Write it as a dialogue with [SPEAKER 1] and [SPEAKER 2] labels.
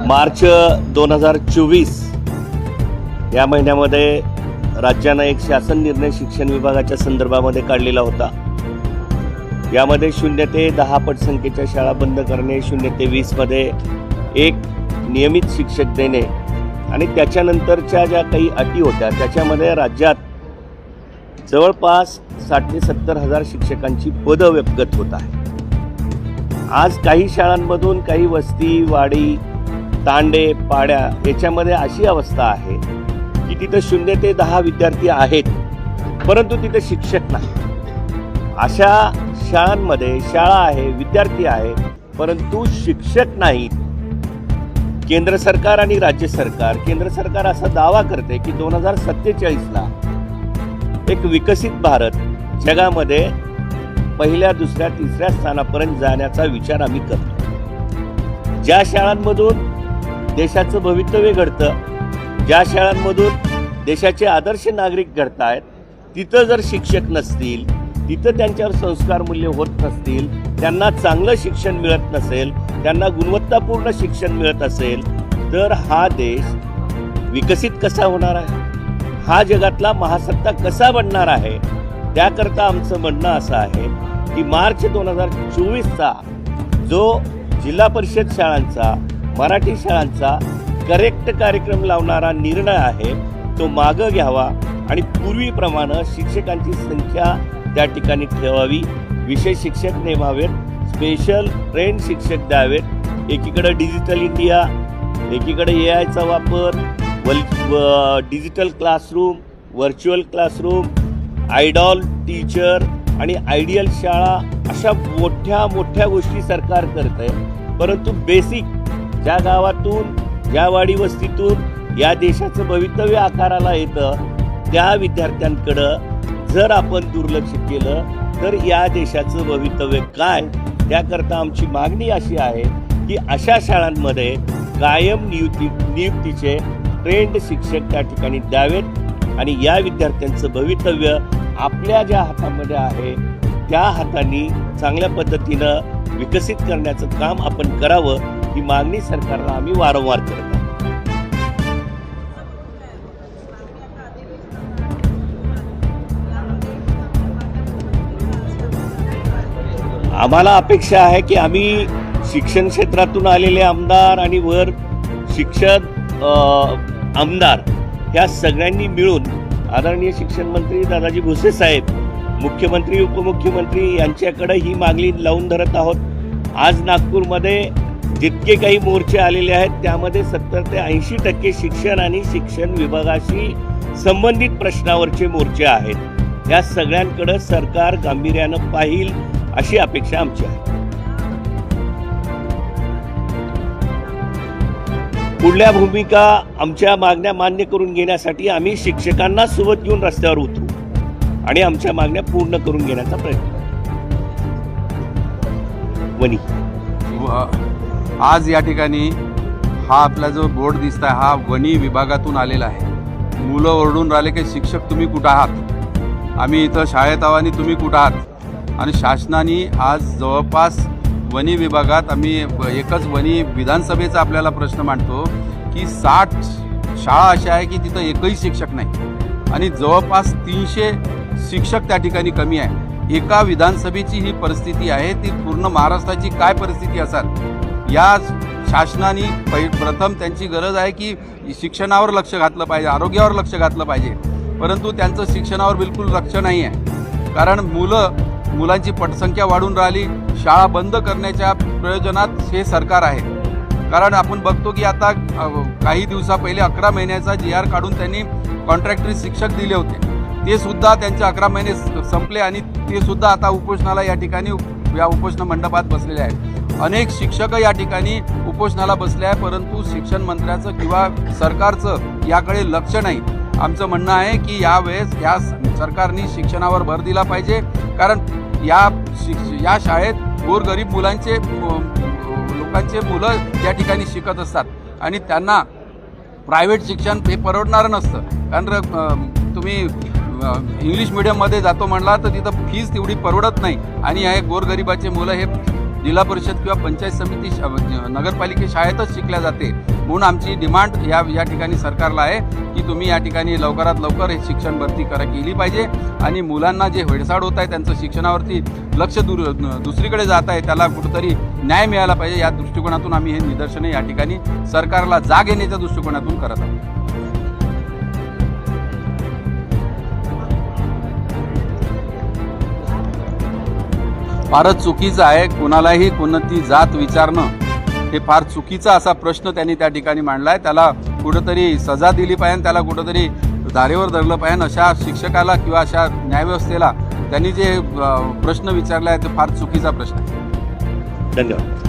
[SPEAKER 1] मार्च 2024 या महिन्यामध्ये राज्यानं एक शासन निर्णय शिक्षण विभागाच्या संदर्भामध्ये काढलेला होता। यामध्ये 0 ते 10 पटसंख्येच्या शाळा बंद करणे, 0 ते 20 मध्ये एक नियमित शिक्षक देणे आणि त्याच्यानंतरच्या ज्या काही अटी होत्या त्याच्यामध्ये राज्यात जवळपास 60 ते 70 हजार शिक्षकांची पदं व्यपगत होत आहे। आज काही शाळांमधून काही वस्ती, वाडी, तांडे, पाड्या याच्यामध्ये अशी अवस्था आहे की तिथं 0 ते 10 विद्यार्थी आहेत, परंतु तिथे शिक्षक नाही। अशा शाळांमध्ये शाळा आहे, विद्यार्थी आहे, परंतु शिक्षक नाहीत। केंद्र सरकार आणि राज्य सरकार, केंद्र सरकार असा दावा करते की 2047ला एक विकसित भारत जगामध्ये पहिल्या, दुसऱ्या, तिसऱ्या स्थानापर्यंत जाण्याचा विचार आम्ही करतो। ज्या शाळांमधून देशाचं भवितव्य घडतं, ज्या शाळांमधून देशाचे आदर्श नागरिक घडत आहेत, तिथं जर शिक्षक नसतील, तिथं त्यांच्यावर संस्कार मूल्य होत नसतील, त्यांना चांगलं शिक्षण मिळत नसेल, त्यांना गुणवत्तापूर्ण शिक्षण मिळत असेल, तर हा देश विकसित कसा होणार आहे? हा जगातला महासत्ता कसा बनणार आहे? त्याकरता आमचं म्हणणं असं आहे की मार्च 2024चा जो जिल्हा परिषद शाळांचा, मराठी शाळांचा करेक्ट कार्यक्रम लावणारा निर्णय आहे तो मागं घ्यावा आणि पूर्वीप्रमाणे शिक्षकांची संख्या त्या ठिकाणी ठेवावी, विषय शिक्षक नेमावेत, स्पेशल ट्रेन शिक्षक द्यावेत। एकीकडे डिजिटल इंडिया, एकीकडे AIचा वापर, digital classroom, virtual classroom, idol teacher आणि आयडियल शाळा, अशा मोठ्या मोठ्या गोष्टी सरकार करते, परंतु बेसिक ज्या गावातून, ज्या वाडी वस्तीतून या देशाचं भवितव्य आकाराला येतं त्या विद्यार्थ्यांकडं जर आपण दुर्लक्ष केलं तर या देशाचं भवितव्य काय? त्याकरता आमची मागणी अशी आहे की अशा शाळांमध्ये कायम नियुक्तीचे ट्रेंड शिक्षक त्या ठिकाणी द्यावेत आणि या विद्यार्थ्यांचं भवितव्य आपल्या ज्या हातामध्ये आहे त्या हातांनी चांगल्या पद्धतीनं विकसित करण्याचं काम आपण करावं, ही मागणी सरकारला आम्ही वारंवार करत आहोत। आम्हाला अपेक्षा आहे की आम्ही शिक्षण क्षेत्रातून आलेले आमदार आणि वर शिक्षक आमदार ह्या सगळ्यांनी मिळून आदरणीय शिक्षण मंत्री दादाजी भुसे साहेब, मुख्यमंत्री, उपमुख्यमंत्री यांच्याकडे ही मागणी लावून धरत आहोत। आज नागपूरमध्ये जितके काही मोर्चे आलेले आहेत त्यामध्ये 70 ते 80% शिक्षण आणि शिक्षण विभागाशी संबंधित प्रश्नावरचे मोर्चे आहेत। या सगळ्यांकडे सरकार गांभीर्यानं पाहिल अशी अपेक्षा आमची आहे। पुढल्या भूमिका आमच्या मागण्या मान्य करून घेण्यासाठी आम्ही शिक्षकांना सोबत घेऊन रस्त्यावर उतरू आणि आमच्या मागण्या पूर्ण करून घेण्याचा प्रयत्न वनी।
[SPEAKER 2] आज या ठिकाणी हा आपला जो बोर्ड दिसत आहे हा वनी विभागातून आलेला आहे। मुलं ओरडून राहिले की शिक्षक तुम्ही कुठं आहात? आम्ही इथं शाळेत आहो आणि तुम्ही कुठं आहात? आणि शासनाने आज जवळपास वनी विभागात आम्ही एकच वनी विधानसभेचा आपल्याला प्रश्न मांडतो की 60 शाळा अशा आहे की तिथं एकही शिक्षक नाही आणि जवळपास 300 शिक्षक त्या ठिकाणी कमी आहे। एका विधानसभेची ही परिस्थिती आहे, ती पूर्ण महाराष्ट्राची काय परिस्थिती असेल? या शासनाने प्रथम त्यांची गरज आहे की शिक्षणावर लक्ष घातलं पाहिजे, आरोग्यावर लक्ष घातलं पाहिजे, परंतु त्यांचं शिक्षणावर बिलकुल लक्ष नाही आहे। कारण मुलांची पटसंख्या वाढून राहिली, शाळा बंद करण्याच्या प्रयोजनात हे सरकार आहे। कारण आपण बघतो की आता काही दिवसा पहिले 11 महिन्याचा GR काढून त्यांनी कॉन्ट्रॅक्टरी शिक्षक दिले होते, ते सुद्धा त्यांचे 11 महिने संपले आणि ते सुद्धा आता उपोषणाला या ठिकाणी या उपोषण मंडपात बसलेले आहेत। अनेक शिक्षक या ठिकाणी उपोषणाला बसले आहे, परंतु शिक्षण मंत्र्याचं किंवा सरकारचं याकडे लक्ष नाही। आमचं म्हणणं आहे की यावेळेस या सरकारने शिक्षणावर भर दिला पाहिजे, कारण या शाळेत गोरगरीब लोकांचे मुलं त्या ठिकाणी शिकत असतात आणि त्यांना प्रायव्हेट शिक्षण हे परवडणारं नसतं। कारण तुम्ही इंग्लिश मिडियममध्ये जातो म्हणला तर तिथं फीस तेवढी परवडत नाही आणि हे गोरगरिबाचे मुलं हे जिल्हा परिषद किंवा पंचायत समिती नगरपालिके शाळेतच शिकल्या जाते. म्हणून आमची डिमांड या ठिकाणी सरकारला आहे की तुम्ही या ठिकाणी लवकरात लवकर हे शिक्षण भरती केली पाहिजे आणि मुलांना जे हेळसाड होत आहे त्यांचं शिक्षणावरती लक्ष दुसरीकडे जात आहे त्याला कुठंतरी न्याय मिळाला पाहिजे. या दृष्टिकोनातून आम्ही हे निदर्शने या ठिकाणी सरकारला जाग येण्याच्या दृष्टिकोनातून करत आहोत. फारच चुकीचं आहे. कोणालाही कोणती जात विचारणं हे फार चुकीचा असा प्रश्न त्यांनी त्या ठिकाणी मांडला आहे. त्याला कुठंतरी सजा दिली पाहिजे, त्याला कुठंतरी धारेवर धरलं पाहिजे. अशा शिक्षकाला किंवा अशा न्यायव्यवस्थेला त्यांनी जे प्रश्न विचारला आहे ते फार चुकीचा प्रश्न आहे.
[SPEAKER 1] धन्यवाद.